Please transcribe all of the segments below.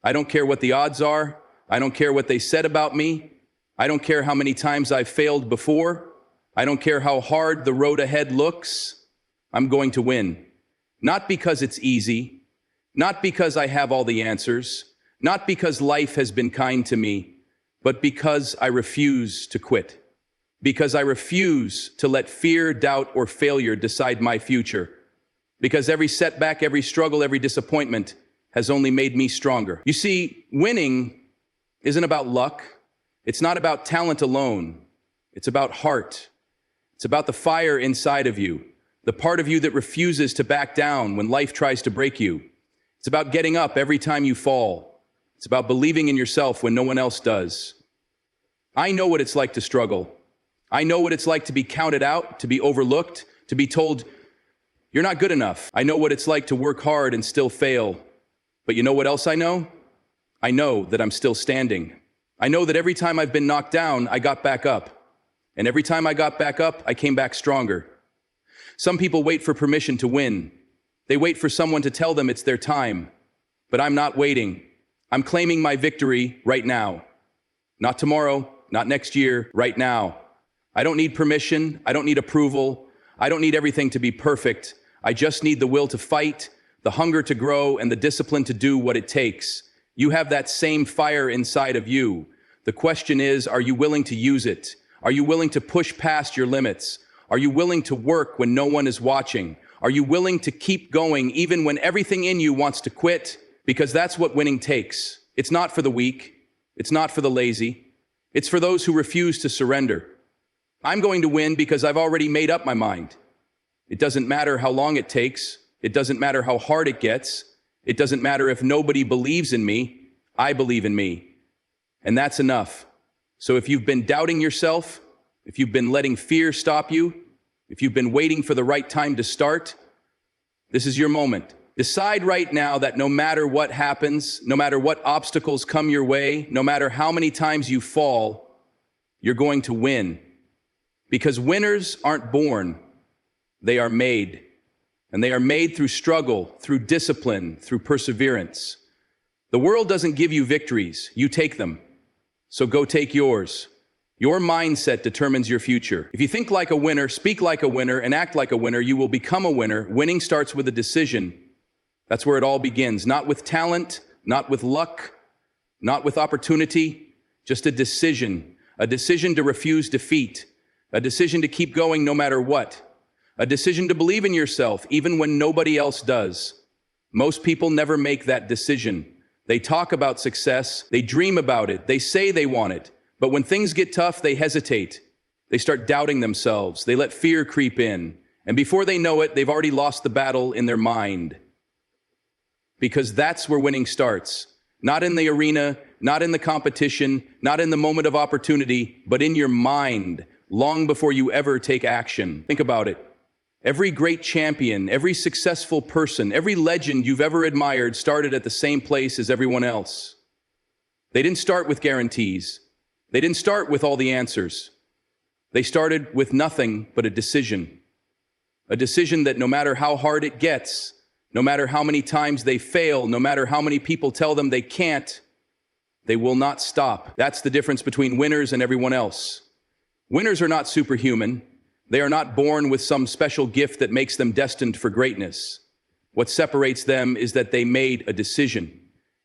I don't care what the odds are. I don't care what they said about me. I don't care how many times I've failed before. I don't care how hard the road ahead looks. I'm going to win. Not because it's easy, not because I have all the answers, not because life has been kind to me, but because I refuse to quit. Because I refuse to let fear, doubt, or failure decide my future. Because every setback, every struggle, every disappointment has only made me stronger. You see, winning isn't about luck. It's not about talent alone. It's about heart. It's about the fire inside of you, the part of you that refuses to back down when life tries to break you. It's about getting up every time you fall. It's about believing in yourself when no one else does. I know what it's like to struggle. I know what it's like to be counted out, to be overlooked, to be told, you're not good enough. I know what it's like to work hard and still fail. But you know what else I know? I know that I'm still standing. I know that every time I've been knocked down, I got back up. And every time I got back up, I came back stronger. Some people wait for permission to win. They wait for someone to tell them it's their time. But I'm not waiting. I'm claiming my victory right now. Not tomorrow, not next year, right now. I don't need permission. I don't need approval. I don't need everything to be perfect. I just need the will to fight, the hunger to grow, and the discipline to do what it takes. You have that same fire inside of you. The question is, are you willing to use it? Are you willing to push past your limits? Are you willing to work when no one is watching? Are you willing to keep going even when everything in you wants to quit? Because that's what winning takes. It's not for the weak. It's not for the lazy. It's for those who refuse to surrender. I'm going to win because I've already made up my mind. It doesn't matter how long it takes. It doesn't matter how hard it gets. It doesn't matter if nobody believes in me. I believe in me. And that's enough. So if you've been doubting yourself, if you've been letting fear stop you, if you've been waiting for the right time to start, this is your moment. Decide right now that no matter what happens, no matter what obstacles come your way, no matter how many times you fall, you're going to win. Because winners aren't born, they are made. And they are made through struggle, through discipline, through perseverance. The world doesn't give you victories, you take them. So go take yours. Your mindset determines your future. If you think like a winner, speak like a winner, and act like a winner, you will become a winner. Winning starts with a decision. That's where it all begins. Not with talent, not with luck, not with opportunity, just a decision. A decision to refuse defeat. A decision to keep going no matter what. A decision to believe in yourself even when nobody else does. Most people never make that decision. They talk about success, they dream about it, they say they want it. But when things get tough, they hesitate. They start doubting themselves. They let fear creep in. And before they know it, they've already lost the battle in their mind. Because that's where winning starts. Not in the arena, not in the competition, not in the moment of opportunity, but in your mind, long before you ever take action. Think about it. Every great champion, every successful person, every legend you've ever admired started at the same place as everyone else. They didn't start with guarantees. They didn't start with all the answers. They started with nothing but a decision. A decision that no matter how hard it gets, no matter how many times they fail, no matter how many people tell them they can't, they will not stop. That's the difference between winners and everyone else. Winners are not superhuman. They are not born with some special gift that makes them destined for greatness. What separates them is that they made a decision,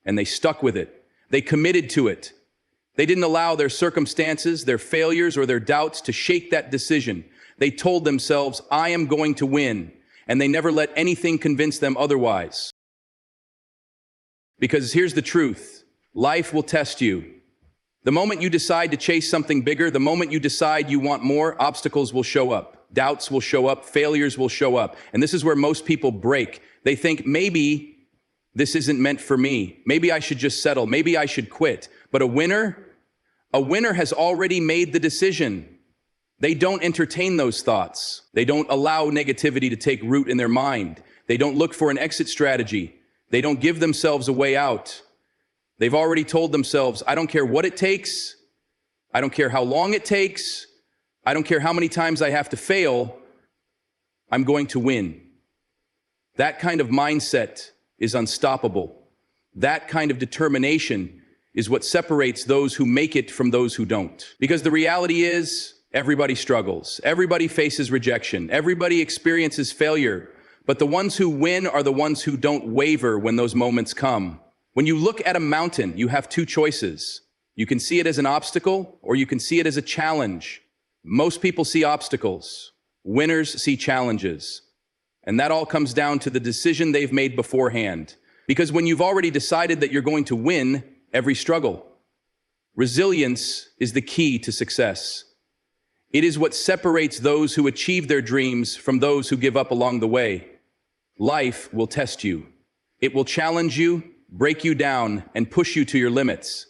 and they stuck with it. They committed to it. They didn't allow their circumstances, their failures, or their doubts to shake that decision. They told themselves, I am going to win, and they never let anything convince them otherwise. Because here's the truth, life will test you. The moment you decide to chase something bigger, the moment you decide you want more, obstacles will show up. Doubts will show up. Failures will show up. And this is where most people break. They think, maybe this isn't meant for me. Maybe I should just settle. Maybe I should quit. But a winner has already made the decision. They don't entertain those thoughts. They don't allow negativity to take root in their mind. They don't look for an exit strategy. They don't give themselves a way out. They've already told themselves, I don't care what it takes. I don't care how long it takes. I don't care how many times I have to fail. I'm going to win. That kind of mindset is unstoppable. That kind of determination is what separates those who make it from those who don't. Because the reality is, everybody struggles. Everybody faces rejection. Everybody experiences failure. But the ones who win are the ones who don't waver when those moments come. When you look at a mountain, you have two choices. You can see it as an obstacle, or you can see it as a challenge. Most people see obstacles. Winners see challenges. And that all comes down to the decision they've made beforehand. Because when you've already decided that you're going to win every struggle, resilience is the key to success. It is what separates those who achieve their dreams from those who give up along the way. Life will test you. It will challenge you, break you down, and push you to your limits.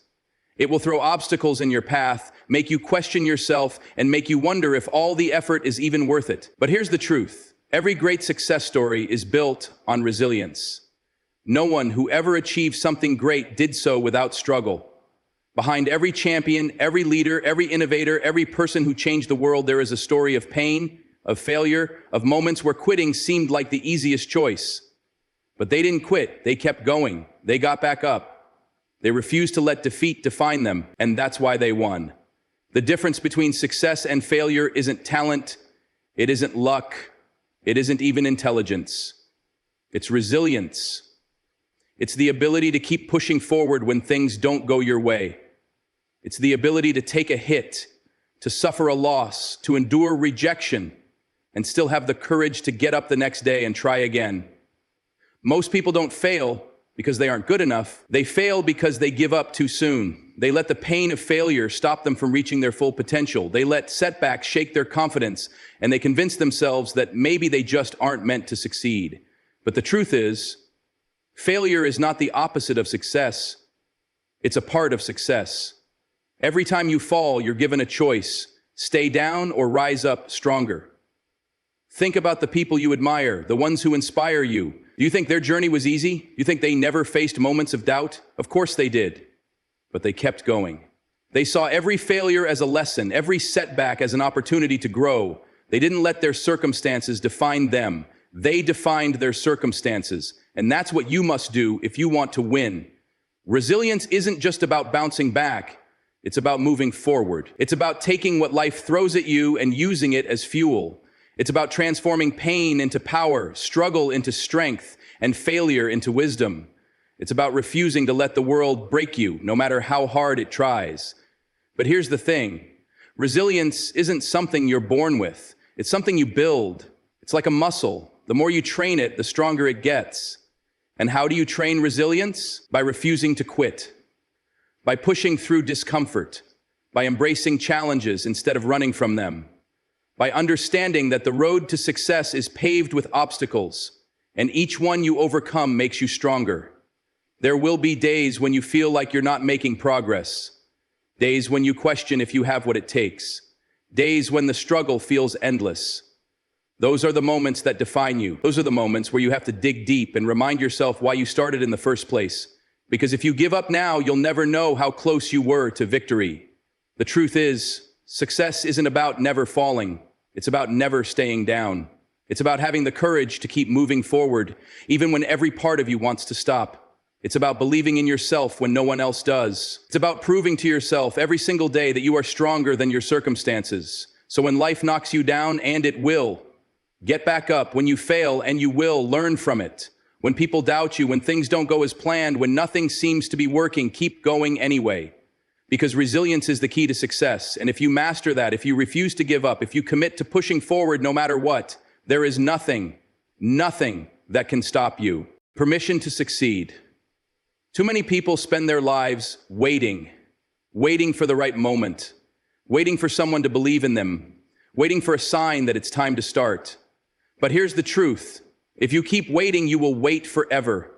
It will throw obstacles in your path, make you question yourself, and make you wonder if all the effort is even worth it. But here's the truth. Every great success story is built on resilience. No one who ever achieved something great did so without struggle. Behind every champion, every leader, every innovator, every person who changed the world, there is a story of pain, of failure, of moments where quitting seemed like the easiest choice. But they didn't quit. They kept going. They got back up. They refused to let defeat define them, and that's why they won. The difference between success and failure isn't talent, it isn't luck, it isn't even intelligence. It's resilience. It's the ability to keep pushing forward when things don't go your way. It's the ability to take a hit, to suffer a loss, to endure rejection, and still have the courage to get up the next day and try again. Most people don't fail because they aren't good enough. They fail because they give up too soon. They let the pain of failure stop them from reaching their full potential. They let setbacks shake their confidence, and they convince themselves that maybe they just aren't meant to succeed. But the truth is, failure is not the opposite of success. It's a part of success. Every time you fall, you're given a choice: stay down or rise up stronger. Think about the people you admire, the ones who inspire you. Do you think their journey was easy? Do you think they never faced moments of doubt? Of course they did. But they kept going. They saw every failure as a lesson, every setback as an opportunity to grow. They didn't let their circumstances define them. They defined their circumstances. And that's what you must do if you want to win. Resilience isn't just about bouncing back. It's about moving forward. It's about taking what life throws at you and using it as fuel. It's about transforming pain into power, struggle into strength, and failure into wisdom. It's about refusing to let the world break you, no matter how hard it tries. But here's the thing. Resilience isn't something you're born with. It's something you build. It's like a muscle. The more you train it, the stronger it gets. And how do you train resilience? By refusing to quit. By pushing through discomfort. By embracing challenges instead of running from them. By understanding that the road to success is paved with obstacles, and each one you overcome makes you stronger. There will be days when you feel like you're not making progress. Days when you question if you have what it takes. Days when the struggle feels endless. Those are the moments that define you. Those are the moments where you have to dig deep and remind yourself why you started in the first place. Because if you give up now, you'll never know how close you were to victory. The truth is, success isn't about never falling. It's about never staying down. It's about having the courage to keep moving forward, even when every part of you wants to stop. It's about believing in yourself when no one else does. It's about proving to yourself every single day that you are stronger than your circumstances. So when life knocks you down, and it will, get back up. When you fail, and you will, learn from it. When people doubt you, when things don't go as planned, when nothing seems to be working, keep going anyway. Because resilience is the key to success. And if you master that, if you refuse to give up, if you commit to pushing forward no matter what, there is nothing that can stop you. Permission to succeed. Too many people spend their lives waiting for the right moment, waiting for someone to believe in them, waiting for a sign that it's time to start. But here's the truth. If you keep waiting, you will wait forever.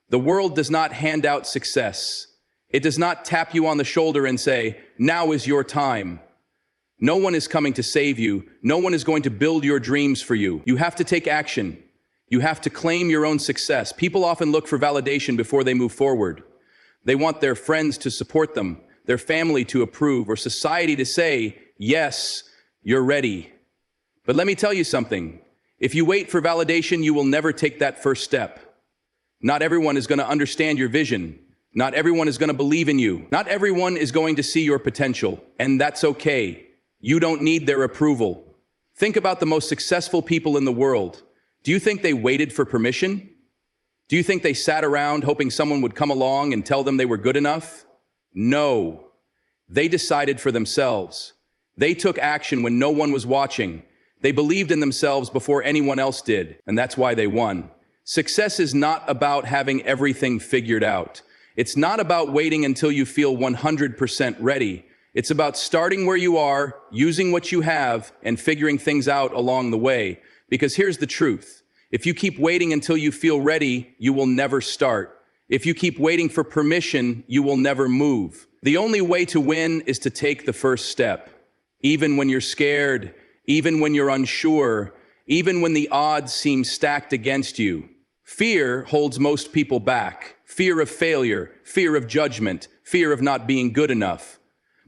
The world does not hand out success. It does not tap you on the shoulder and say, now is your time. No one is coming to save you. No one is going to build your dreams for you. You have to take action. You have to claim your own success. People often look for validation before they move forward. They want their friends to support them, their family to approve, or society to say, yes, you're ready. But let me tell you something. If you wait for validation, you will never take that first step. Not everyone is going to understand your vision. Not everyone is going to believe in you. Not everyone is going to see your potential, and that's okay. You don't need their approval. Think about the most successful people in the world. Do you think they waited for permission? Do you think they sat around hoping someone would come along and tell them they were good enough? No. They decided for themselves. They took action when no one was watching. They believed in themselves before anyone else did, and that's why they won. Success is not about having everything figured out. It's not about waiting until you feel 100% ready. It's about starting where you are, using what you have, and figuring things out along the way. Because here's the truth. If you keep waiting until you feel ready, you will never start. If you keep waiting for permission, you will never move. The only way to win is to take the first step. Even when you're scared, even when you're unsure, even when the odds seem stacked against you. Fear holds most people back. Fear of failure, fear of judgment, fear of not being good enough.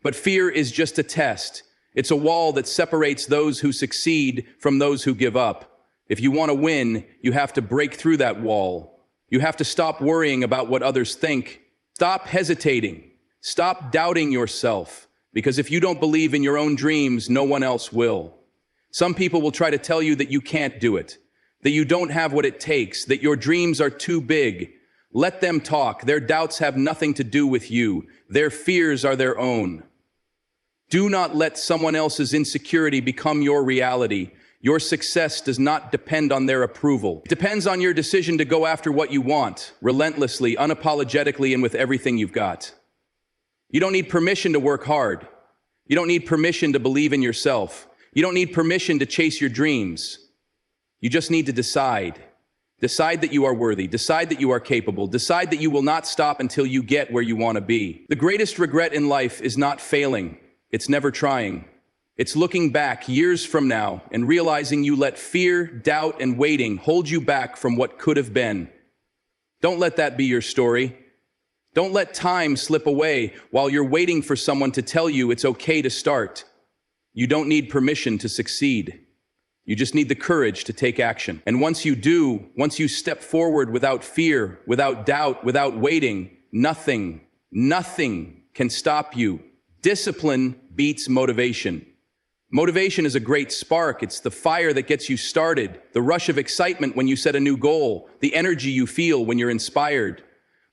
But fear is just a test. It's a wall that separates those who succeed from those who give up. If you want to win, you have to break through that wall. You have to stop worrying about what others think. Stop hesitating. Stop doubting yourself. Because if you don't believe in your own dreams, no one else will. Some people will try to tell you that you can't do it, that you don't have what it takes, that your dreams are too big. Let them talk. Their doubts have nothing to do with you. Their fears are their own. Do not let someone else's insecurity become your reality. Your success does not depend on their approval. It depends on your decision to go after what you want, relentlessly, unapologetically, and with everything you've got. You don't need permission to work hard. You don't need permission to believe in yourself. You don't need permission to chase your dreams. You just need to decide. Decide that you are worthy. Decide that you are capable. Decide that you will not stop until you get where you want to be. The greatest regret in life is not failing. It's never trying. It's looking back years from now and realizing you let fear, doubt, and waiting hold you back from what could have been. Don't let that be your story. Don't let time slip away while you're waiting for someone to tell you it's okay to start. You don't need permission to succeed. You just need the courage to take action. And once you do, once you step forward without fear, without doubt, without waiting, nothing can stop you. Discipline beats motivation. Motivation is a great spark. It's the fire that gets you started, the rush of excitement when you set a new goal, the energy you feel when you're inspired.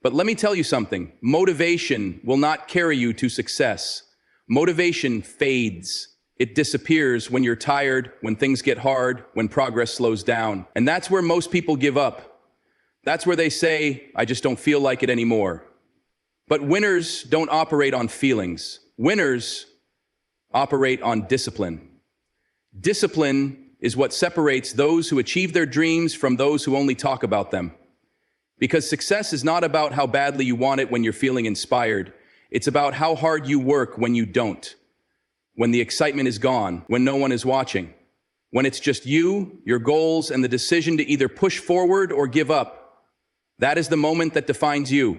But let me tell you something. Motivation will not carry you to success. Motivation fades. It disappears when you're tired, when things get hard, when progress slows down. And that's where most people give up. That's where they say, I just don't feel like it anymore. But winners don't operate on feelings. Winners operate on discipline. Discipline is what separates those who achieve their dreams from those who only talk about them. Because success is not about how badly you want it when you're feeling inspired. It's about how hard you work when you don't. When the excitement is gone, when no one is watching, when it's just you, your goals, and the decision to either push forward or give up. That is the moment that defines you.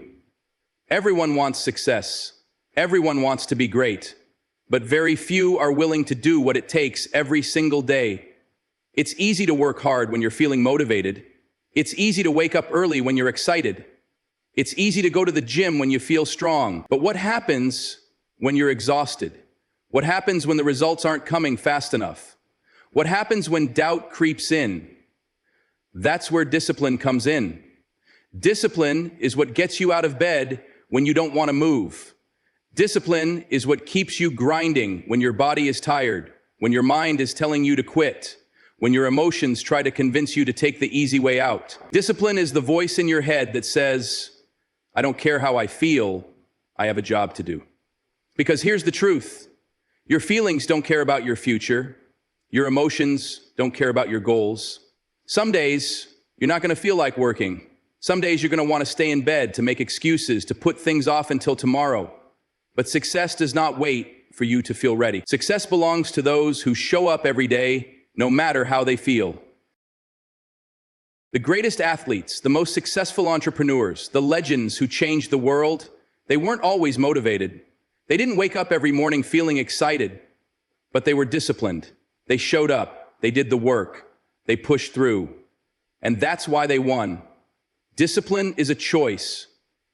Everyone wants success. Everyone wants to be great. But very few are willing to do what it takes every single day. It's easy to work hard when you're feeling motivated. It's easy to wake up early when you're excited. It's easy to go to the gym when you feel strong. But what happens when you're exhausted? What happens when the results aren't coming fast enough? What happens when doubt creeps in? That's where discipline comes in. Discipline is what gets you out of bed when you don't want to move. Discipline is what keeps you grinding when your body is tired, when your mind is telling you to quit, when your emotions try to convince you to take the easy way out. Discipline is the voice in your head that says, I don't care how I feel, I have a job to do. Because here's the truth. Your feelings don't care about your future. Your emotions don't care about your goals. Some days, you're not going to feel like working. Some days you're going to want to stay in bed, to make excuses, to put things off until tomorrow. But success does not wait for you to feel ready. Success belongs to those who show up every day, no matter how they feel. The greatest athletes, the most successful entrepreneurs, the legends who changed the world, they weren't always motivated. They didn't wake up every morning feeling excited, but they were disciplined. They showed up, they did the work, they pushed through. And that's why they won. Discipline is a choice.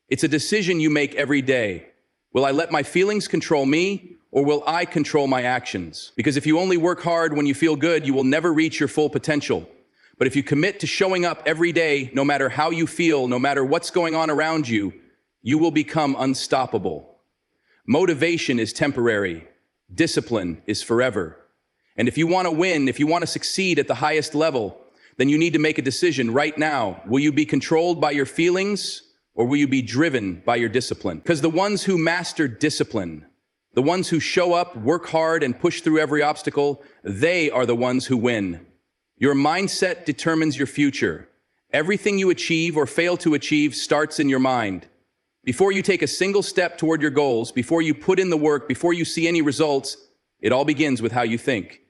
It's a decision you make every day. Will I let my feelings control me, or will I control my actions? Because if you only work hard when you feel good, you will never reach your full potential. But if you commit to showing up every day, no matter how you feel, no matter what's going on around you, you will become unstoppable. Motivation is temporary. Discipline is forever. And if you want to win, if you want to succeed at the highest level, then you need to make a decision right now. Will you be controlled by your feelings, or will you be driven by your discipline? Because the ones who master discipline, the ones who show up, work hard, and push through every obstacle, they are the ones who win. Your mindset determines your future. Everything you achieve or fail to achieve starts in your mind. Before you take a single step toward your goals, before you put in the work, before you see any results, it all begins with how you think.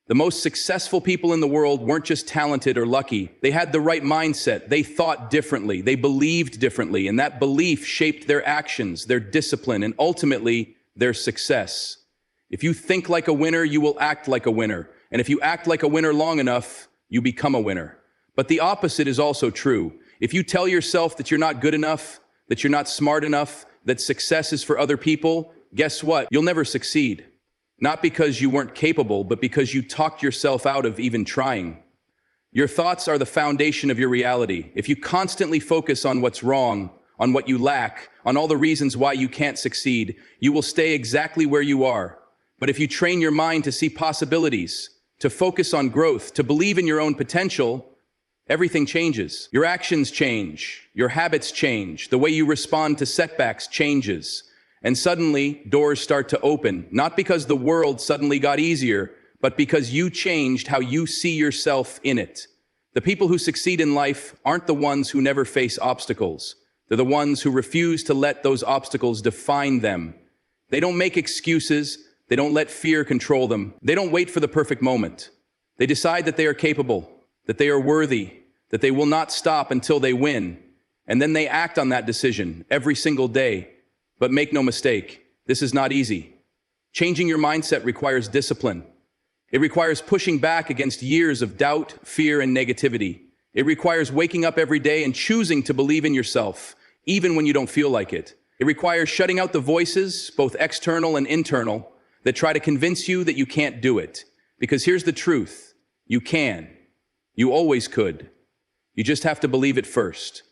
The most successful people in the world weren't just talented or lucky. They had the right mindset. They thought differently. They believed differently. And that belief shaped their actions, their discipline, and ultimately their success. If you think like a winner, you will act like a winner. And if you act like a winner long enough, you become a winner. But the opposite is also true. If you tell yourself that you're not good enough, that you're not smart enough, that success is for other people, guess what? You'll never succeed. Not because you weren't capable, but because you talked yourself out of even trying. Your thoughts are the foundation of your reality. If you constantly focus on what's wrong, on what you lack, on all the reasons why you can't succeed, you will stay exactly where you are. But if you train your mind to see possibilities, to focus on growth, to believe in your own potential, everything changes. Your actions change, your habits change, the way you respond to setbacks changes. And suddenly, doors start to open, not because the world suddenly got easier, but because you changed how you see yourself in it. The people who succeed in life aren't the ones who never face obstacles. They're the ones who refuse to let those obstacles define them. They don't make excuses. They don't let fear control them. They don't wait for the perfect moment. They decide that they are capable, that they are worthy, that they will not stop until they win. And then they act on that decision every single day. But make no mistake, this is not easy. Changing your mindset requires discipline. It requires pushing back against years of doubt, fear, and negativity. It requires waking up every day and choosing to believe in yourself, even when you don't feel like it. It requires shutting out the voices, both external and internal, that try to convince you that you can't do it. Because here's the truth, you can. You always could. You just have to believe it first.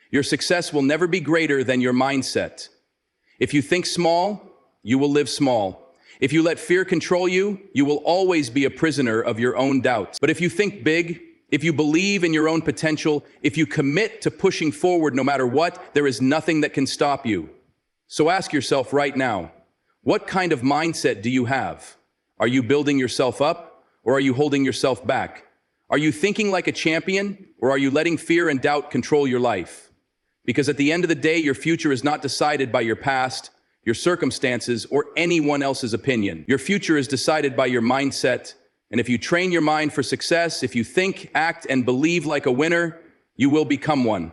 Your success will never be greater than your mindset. If you think small, you will live small. If you let fear control you, you will always be a prisoner of your own doubts. But if you think big, if you believe in your own potential, if you commit to pushing forward no matter what, there is nothing that can stop you. So ask yourself right now, what kind of mindset do you have? Are you building yourself up, or are you holding yourself back? Are you thinking like a champion, or are you letting fear and doubt control your life? Because at the end of the day, your future is not decided by your past, your circumstances, or anyone else's opinion. Your future is decided by your mindset. And if you train your mind for success, if you think, act, and believe like a winner, you will become one.